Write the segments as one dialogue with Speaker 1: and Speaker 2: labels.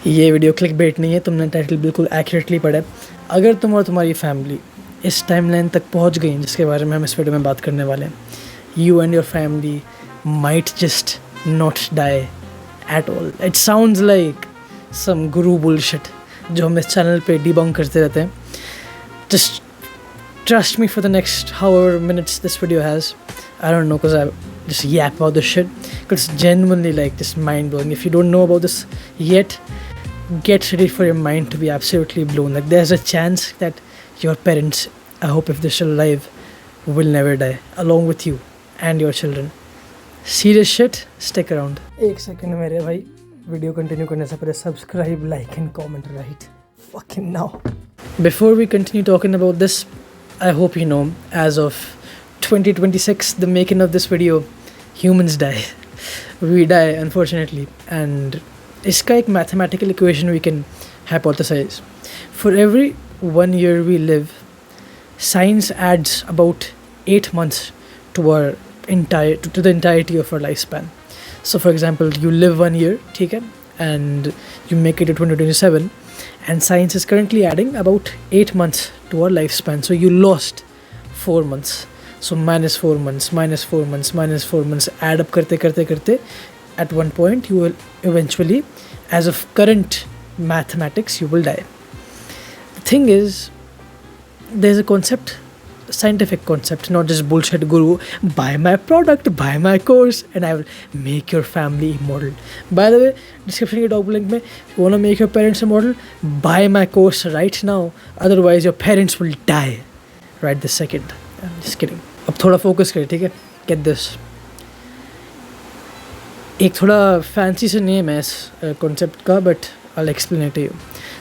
Speaker 1: ये video click bait नहीं है, तुमने टाइटल बिल्कुल एक्यूरेटली पढ़ा है। अगर तुम और तुम्हारी फैमिली इस टाइमलाइन तक पहुंच गई जिसके बारे में हम इस वीडियो में बात करने वाले हैं, you and your family might just not die at all. It sounds like some guru bullshit जो हम इस चैनल पे डिबंक करते रहते हैं। Just trust me for the next however minutes this video has. I don't know, because I just yap about this shit because it's genuinely like just mind blowing. If you don't know about this yet, get ready for your mind to be absolutely blown. Like there's a chance that your parents, I hope if they're still alive, will never die along with you and your children. Serious shit, stick around. एक second मेरे भाई, video continue करने से पहले subscribe, like and comment right fucking now. Before we continue talking about this, I hope you know, as of 2026, the making of this video, humans die. We die, unfortunately. And iska ek mathematical equation we can hypothesize. For every 1 year we live, science adds about 8 months to the entirety of our lifespan. So for example, you live 1 year, ठीक है, and you make it to 2027. And science is currently adding about 8 months to our lifespan. So you lost 4 months. So minus 4 months, minus 4 months, minus 4 months. Add up karte, at one point you will eventually, as of current mathematics, you will die. The thing is, there's a concept, scientific concept, not just bullshit guru, buy my product, buy my course and I will make your family immortal. By the way, description के top link में, if you want to make your parents immortal, buy my course right now, otherwise your parents will die right this second. I'm just kidding. अब थोड़ा focus करें, ठीक है? Get this. एक थोड़ा fancy सा name है इस concept का, but I'll explain it to you.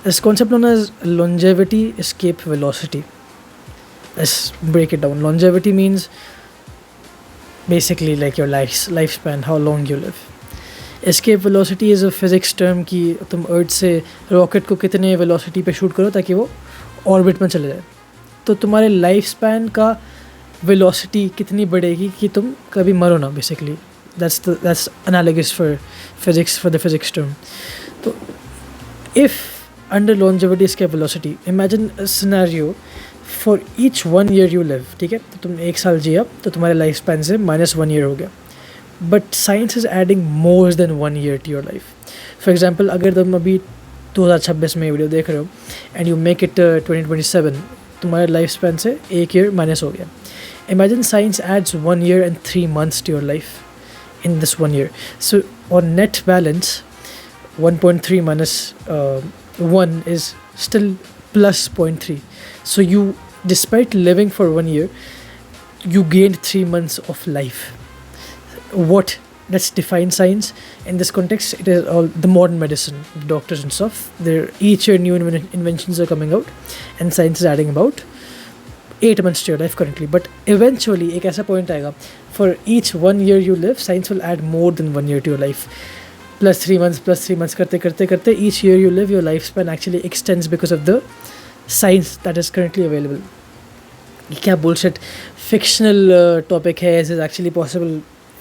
Speaker 1: This concept known as longevity escape velocity. Let's break it down. Longevity means basically like your lifespan, how long you live. Escape velocity is a physics term कि तुम अर्थ से rocket को कितने velocity पे shoot करो ताकि वो orbit में चले जाए, तो तुम्हारे लाइफ स्पैन का वेलोसिटी कितनी बढ़ेगी कि तुम कभी मरो ना. Basically that's analogous for physics, for the physics term. तो if under longevity escape velocity, imagine a scenario for each 1 year you live, ठीक है, तो तुम 1 साल जिया तो तुम्हारे लाइफ स्पैन से -1 year हो गया. But science is adding more than 1 year to your life. For example, अगर तुम अभी 2026 में वीडियो देख रहे हो एंड यू मेक इट 2027, तुम्हारे लाइफ स्पैन से 1 year माइनस हो गया. Imagine science adds 1 year and 3 months to your life in this 1 year. So on net balance 1.3 minus 1 is still plus 0.3. So you, despite living for 1 year, you gained 3 months of life. What that's define science in this context? It is all the modern medicine, doctors and stuff. Each year new inventions are coming out, and science is adding about 8 months to your life currently. But eventually, एक ऐसा point आएगा, for each 1 year you live, science will add more than 1 year to your life. Plus 3 months करते each year you live, your lifespan actually extends because of the science that is currently available. क्या bullshit fictional topic है, is actually possible.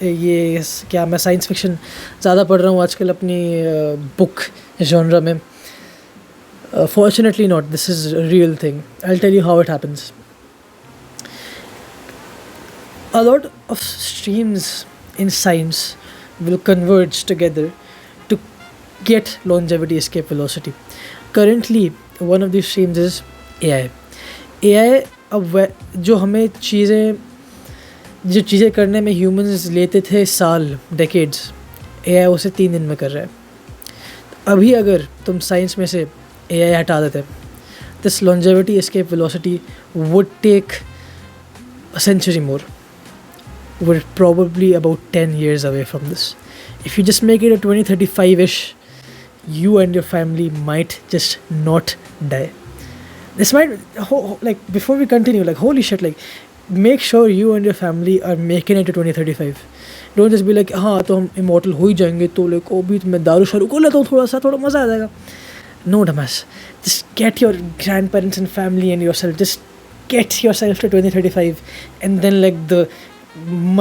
Speaker 1: ये क्या मैं science fiction ज़्यादा पढ़ रहा हूँ आजकल अपनी बुक जॉनरा में. Fortunately not, this is a real thing. I'll tell you how it happens. A lot of streams in science will converge together to get longevity escape velocity. Currently, one of these streams is AI. AI अब जो हमें चीज़ें करने में humans लेते थे साल, decades, AI उसे 3 दिन में कर रहा है. अभी अगर तुम साइंस में से AI हटा देते, this longevity escape velocity would take a century more. We're probably about 10 years away from this. If you just make it a 2035-ish, you and your family might just not die. This might, like, before we continue, like, holy shit, like, make sure you and your family are making it to 2035. Don't just be like, हाँ तो हम immortal हो ही जाएंगे, तो like, ओ भी मैं दारू शुरू कर लेता हूँ थोड़ा मज़ा आ जाएगा. No, dumbass. Just get your grandparents and family and yourself, just get yourself to 2035, and then like the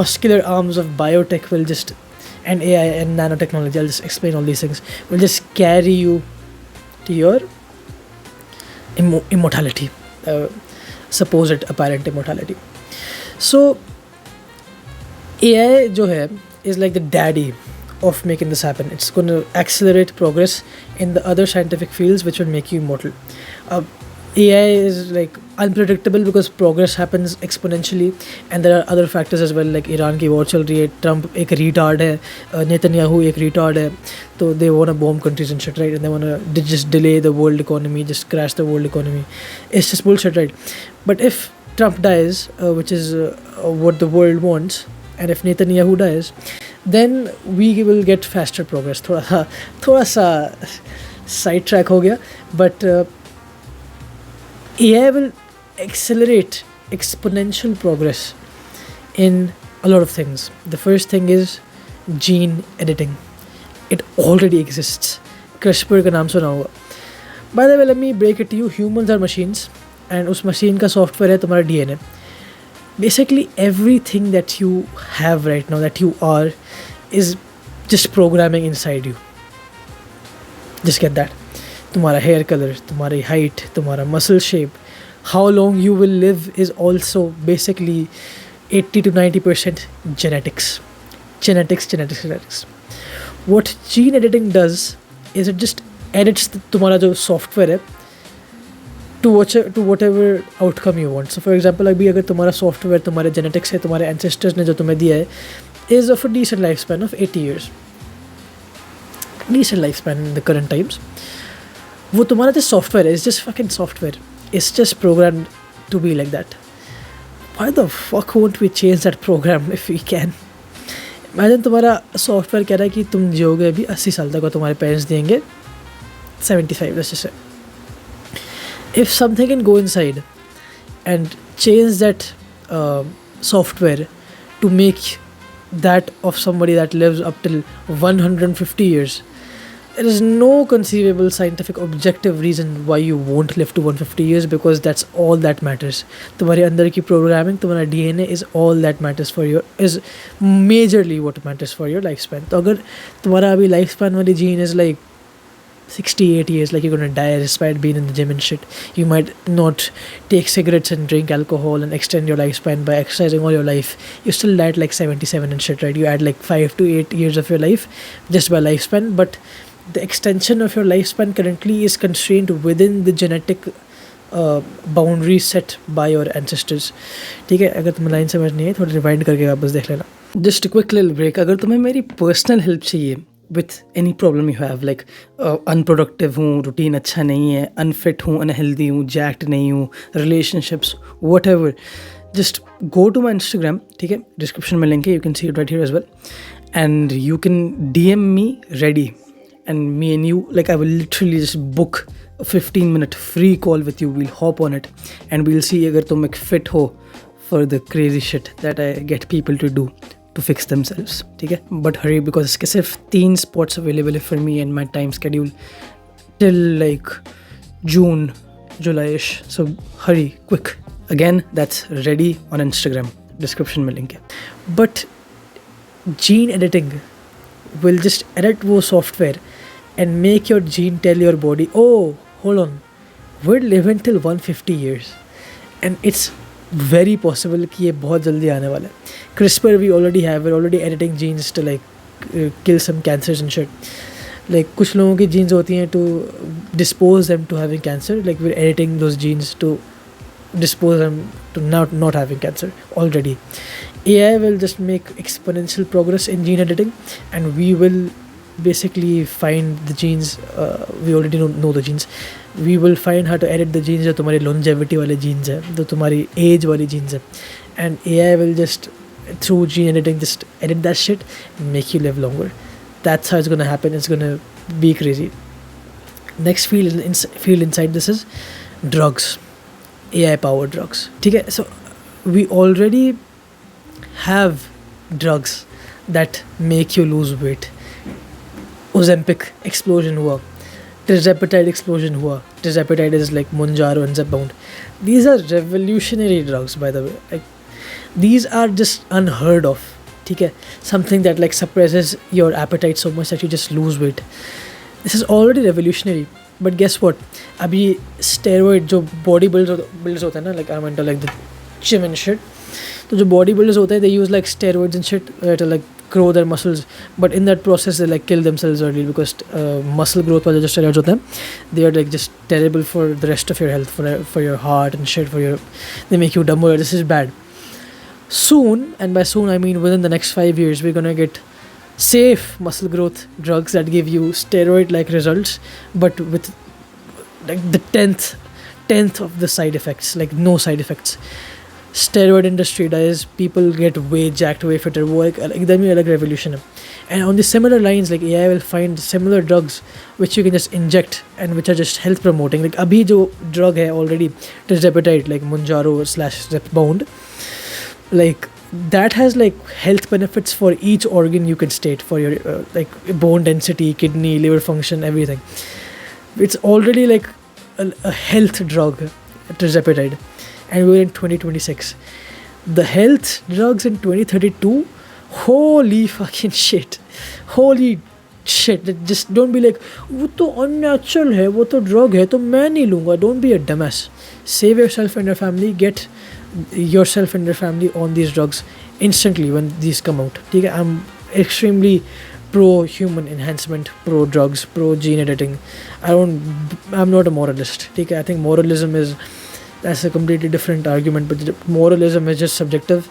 Speaker 1: muscular arms of biotech will just, and AI and nanotechnology, I'll just explain all these things, will just carry you to your immortality, supposed apparent immortality. So AI जो है is like the daddy of making this happen. It's going to accelerate progress in the other scientific fields which will make you immortal. AI is like unpredictable because progress happens exponentially, and there are other factors as well, like Iran की war चल रही है, Trump एक retard है, Netanyahu एक retard है, तो they want to bomb countries and shit, right? And they want to just delay the world economy, just crash the world economy. It's just bullshit, right? But if Trump dies, which is what the world wants, and if Netanyahu dies, then we will get faster progress. थोड़ा सा side track हो गया, but AI will accelerate exponential progress in a lot of things. The first thing is gene editing. It already exists. CRISPR का नाम सुना होगा. By the way, let me break it to you. Humans are machines, and उस machine का software है तुम्हारा DNA. Basically, everything that you have right now, that you are, is just programming inside you. Just get that. तुम्हारा hair color, तुम्हारी height, तुम्हारा muscle shape, how long you will live is also basically 80 to 90% genetics. Genetics. What gene editing does is it just edits तुम्हारा जो software है to whatever outcome you want. So for example, अभी अगर तुम्हारा software, तुम्हारे genetics है, तुम्हारे ancestors ने जो तुम्हें दिया है, is of a decent lifespan of 80 years. Decent lifespan in the current times. वो तुम्हारा जो software है, it's just fucking software. It's just programmed to be like that. Why the fuck won't we change that program if we can? Imagine तुम्हारा software कह रहा है कि तुम जियोगे अभी 80 साल तक और तुम्हारे parents देंगे 75, let's just say. If something can go inside and change that software to make that of somebody that lives up till 150 years, there is no conceivable scientific objective reason why you won't live to 150 years, because that's all that matters. तुम्हारे अंदर की programming, तुम्हारा DNA is all that matters for your, is majorly what matters for your lifespan. तो अगर तुम्हारा अभी lifespan वाली gene is like 68 years, like you're gonna die despite being in the gym and shit. You might not take cigarettes and drink alcohol and extend your lifespan by exercising all your life. You still die at like 77 and shit, right? You add like 5 to 8 years of your life just by lifespan, but the extension of your lifespan currently is constrained within the genetic boundaries set by your ancestors. ठीक है, अगर तुम्हें line समझ नहीं है थोड़ा rewind करके वापस देख लेना. Just a quick little break. अगर तुम्हें मेरी पर्सनल हेल्प चाहिए with any problem you have, like unproductive हूँ, routine अच्छा नहीं है, unfit हूँ, unhealthy हूँ, jacked नहीं हूँ, relationships, whatever, just go to my Instagram, ठीक है, description में link है, you can see it right here as well, and you can DM me ready, and me and you, like I will literally just book a 15-minute free call with you. We'll hop on it and we'll see अगर तुम एक fit हो for the crazy shit that I get people to do to fix themselves. ठीक है, but hurry because इसके सिर्फ 3 spots available है for me and my time schedule till like June, July-ish. So hurry, quick. Again, that's ready on Instagram. Description में link है. But gene editing will just edit वो software and make your gene tell your body, oh, hold on, we're living till 150 years. And it's very possible कि ये बहुत जल्दी आने वाला है. CRISPR we already have, we're already editing genes to like kill some cancers and shit. Like कुछ लोगों की genes होती हैं to dispose them to having cancer. Like we're editing those genes to dispose them to not having cancer already. AI will just make exponential progress in gene editing, and we will basically find the genes, we already know the genes, we will find how to edit the genes जो तुम्हारी longevity वाले genes है, जो तुम्हारी age वाली genes है, and AI will just through gene editing just edit that shit and make you live longer. That's how it's gonna happen. It's gonna be crazy. Next field inside this is drugs, AI powered drugs. ठीक है, so we already have drugs that make you lose weight. Ozempic explosion हुआ, tirzepatide explosion हुआ. Tirzepatide is like Mounjaro and Zepbound. These are revolutionary drugs, by the way. Like these are just unheard of. ठीक है, something that like suppresses your appetite so much that you just lose weight. This is already revolutionary. But guess what, अभी steroid जो body builders होते हैं ना, like I am into like the gym and shit, तो जो body builders होते हैं they use like steroids and shit to like grow their muscles, but in that process they like kill themselves early because muscle growth वाले जो steroids होते हैं they are like just terrible for the rest of your health, for your heart and shit, they make you dumber. This is bad. Soon, and by soon I mean within the next 5 years, we're gonna get safe muscle growth drugs that give you steroid like results, but with like the 10th of the side effects, like no side effects. Steroid industry dies, people get way jacked, way fitter, वो एक एकदम ही अलग revolution है. And on the similar lines, like AI will find similar drugs which you can just inject and which are just health promoting. Like अभी जो drug है already tirzepatide, like Mounjaro / Zepbound, like that has like health benefits for each organ you can state, for your like bone density, kidney, liver function, everything. It's already like a health drug, tirzepatide. And we're in 2026. The health drugs in 2032, holy fucking shit. Holy shit. Just don't be like, वो तो unnatural है, वो तो drug है, तो मैं नहीं लूँगा. Don't be a dumbass. Save yourself and your family. Get yourself and your family on these drugs instantly when these come out. ठीक है? I'm extremely pro human enhancement, pro drugs, pro gene editing. I'm not a moralist. ठीक है? I think moralism is, that's a completely different argument, but moralism is just subjective.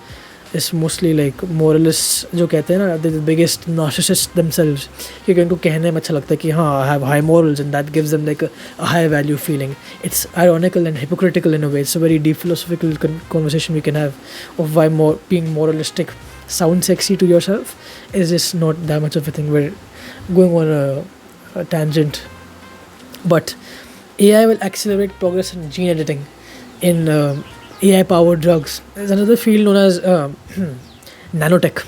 Speaker 1: It's mostly like moralists जो कहते हैं ना, they're the biggest narcissists themselves, क्योंकि उनको कहने में अच्छा लगता है कि हाँ I have high morals and that gives them like a high value feeling. It's ironical and hypocritical in a way. It's a very deep philosophical conversation we can have of why being moralistic sounds sexy to yourself is just not that much of a thing. We're going on a tangent, but AI will accelerate progress in gene editing, in AI powered drugs. There's another field known as nanotech.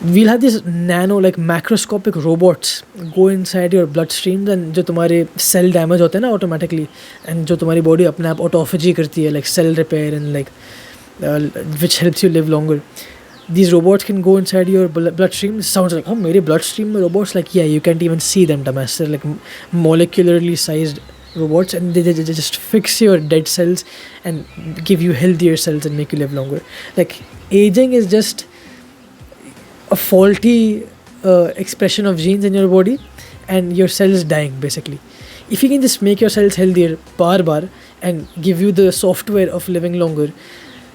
Speaker 1: We'll have these nano like macroscopic robots go inside your bloodstream, and जो तुम्हारे cell damage होते हैं ना automatically, and जो तुम्हारी body अपने आप autophagy करती है, like cell repair and like which helps you live longer. These robots can go inside your bloodstream. It sounds like, oh, मेरे bloodstream में robots, like yeah, you can't even see them, dumbass. They're like molecularly sized robots, and they just fix your dead cells and give you healthier cells and make you live longer. Like aging is just a faulty expression of genes in your body, and your cells dying basically. If you can just make your cells healthier bar and give you the software of living longer,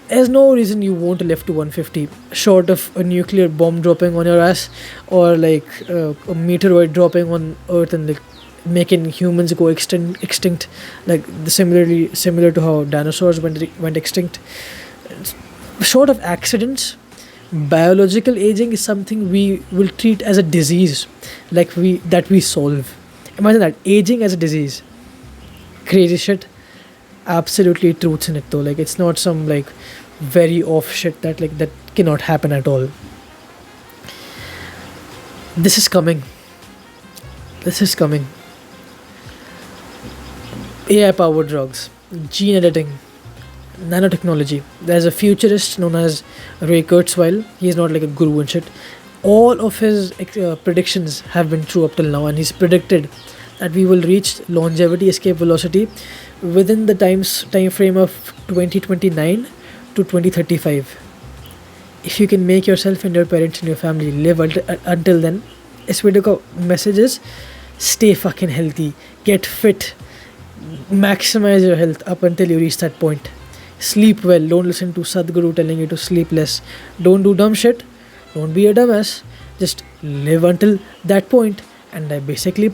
Speaker 1: there's no reason you won't live to 150, short of a nuclear bomb dropping on your ass, or like a meteoroid dropping on Earth and like making humans go extinct, like similar to how dinosaurs went extinct. Short of accidents, biological aging is something we will treat as a disease, like we solve. Imagine that, aging as a disease. Crazy shit. Absolutely truths in it though. Like it's not some like very off shit that cannot happen at all. This is coming. AI powered drugs, gene editing, nanotechnology. There's a futurist known as Ray Kurzweil. He's not like a guru and shit. All of his predictions have been true up till now, and he's predicted that we will reach longevity escape velocity within the time frame of 2029 to 2035. If you can make yourself and your parents and your family live until then, इस video का message is stay fucking healthy, get fit, maximize your health up until you reach that point. Sleep well. Don't listen to Sadhguru telling you to sleep less. Don't do dumb shit. Don't be a dumbass. Just live until that point. And I basically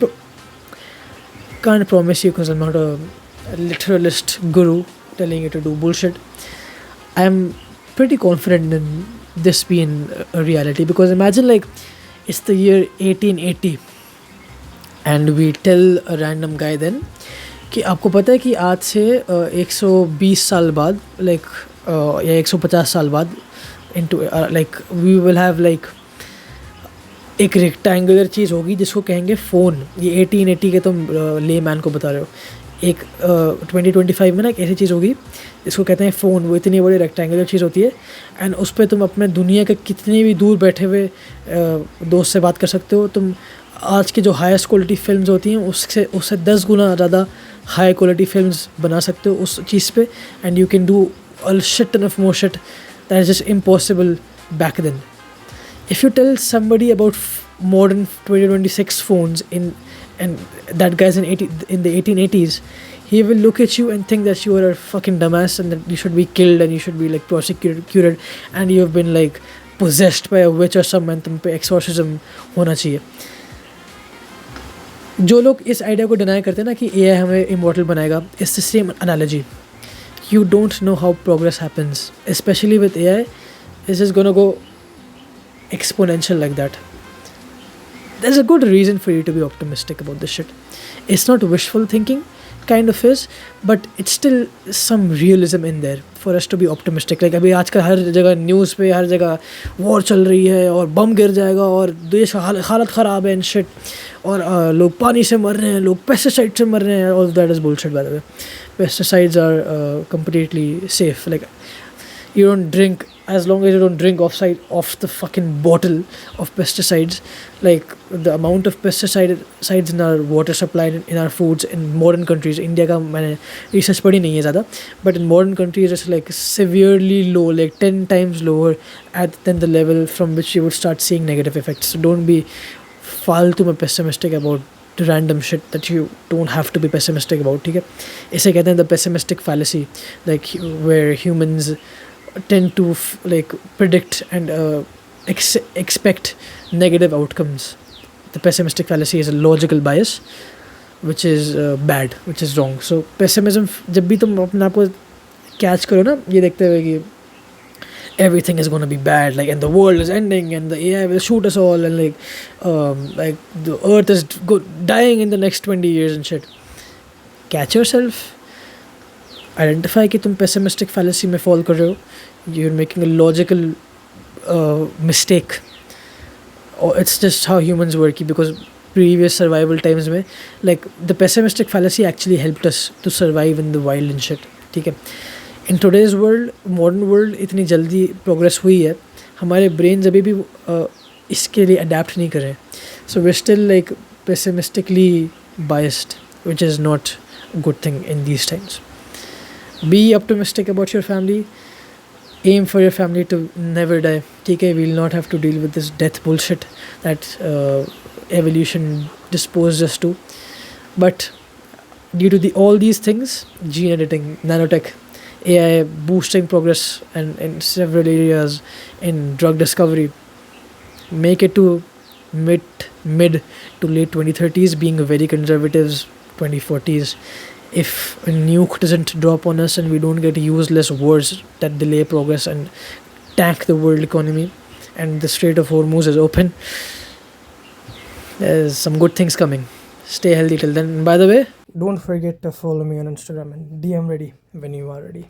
Speaker 1: can't promise you, because I'm not a literalist guru telling you to do bullshit. I'm pretty confident in this being a reality, because imagine like it's the year 1880 and we tell a random guy then कि आपको पता है कि आज से 120 साल बाद या 150 साल बाद into like we will have like एक रेक्टेंगुलर चीज़ होगी जिसको कहेंगे फ़ोन. ये 1880 के तुम ले मैन को बता रहे हो. एक 2025 में ना एक ऐसी चीज़ होगी जिसको कहते हैं फ़ोन. वो इतनी बड़ी रेक्टेंगुलर चीज़ होती है एंड उस पर तुम अपने दुनिया के कितने भी दूर बैठे हुए दोस्त से बात कर सकते हो. तुम आज की जो हाईएस्ट क्वालिटी फ़िल्म्स होती हैं उससे उससे 10 गुना ज़्यादा हाई क्वालिटी फ़िल्म्स बना सकते हो उस चीज़ पे, and you can do a shit ton of more shit that is just impossible back then. If you tell somebody about modern 2026 phones in and that guy's in the 1880s, he will look at you and think that you are a fucking dumbass and that you should be killed and you should be like prosecuted and you have been like possessed by a witch or some, and तुम पे exorcism होना चाहिए. जो लोग इस idea को deny करते हैं ना कि एआई हमें इमॉर्टल बनाएगा, it's the same analogy. You don't know how progress happens, especially with AI. It's just gonna go exponential like that. There's a good reason for you to be optimistic about this shit. It's not wishful thinking, kind of is, but it's still some realism in there for us to be optimistic. Like अभी आजकल हर जगह news पे हर जगह war चल रही है और बम गिर जाएगा और देश का हालत ख़राब है एंड शिट, और लोग पानी से मर रहे हैं, लोग पेस्टिसाइड से मर रहे हैं. All that is bullshit by the way. Pesticides are completely safe. Like you don't drink, as long as you don't drink off the fucking bottle of pesticides. Like the amount of pesticides in our water supply, in our foods in modern countries, India का मैंने research पढ़ी नहीं है ज़्यादा, but in modern countries it's like severely low, like 10 times lower than the level from which you would start seeing negative effects. So don't be फालतू में pessimistic about random shit that you don't have to be pessimistic about. ठीक है, इसे कहते हैं the pessimistic fallacy, like where humans tend to like predict and expect negative outcomes. The pessimistic fallacy is a logical bias which is bad, which is wrong. So pessimism, जब भी तुम अपने आप को कैच करो ना ये देखते हुए कि everything is going to be bad, like, and the world is ending and the AI will shoot us all and like the earth is dying in the next 20 years and shit. Catch yourself, identify कि तुम pessimistic fallacy में fall कर रहे हो. You're making a logical mistake, or it's just how humans work. Because previous survival times में like the pessimistic fallacy actually helped us to survive in the wild and shit. ठीक है, in today's world, modern world, इतनी जल्दी progress हुई है, हमारे brains अभी भी इसके लिए adapt नहीं कर रहे. So we're still like pessimistically biased, which is not a good thing in these times. Be optimistic about your family. Aim for your family to never die. Okay, we'll not have to deal with this death bullshit that evolution disposed us to. But due to all these things, gene editing, nanotech, AI boosting progress, and in several areas in drug discovery, make it to mid to late 2030s, being very conservatives 2040s. If a nuke doesn't drop on us and we don't get useless wars that delay progress and tank the world economy, and the Strait of Hormuz is open, there's some good things coming. Stay healthy till then. By the way, don't forget to follow me on Instagram and DM ready when you are ready.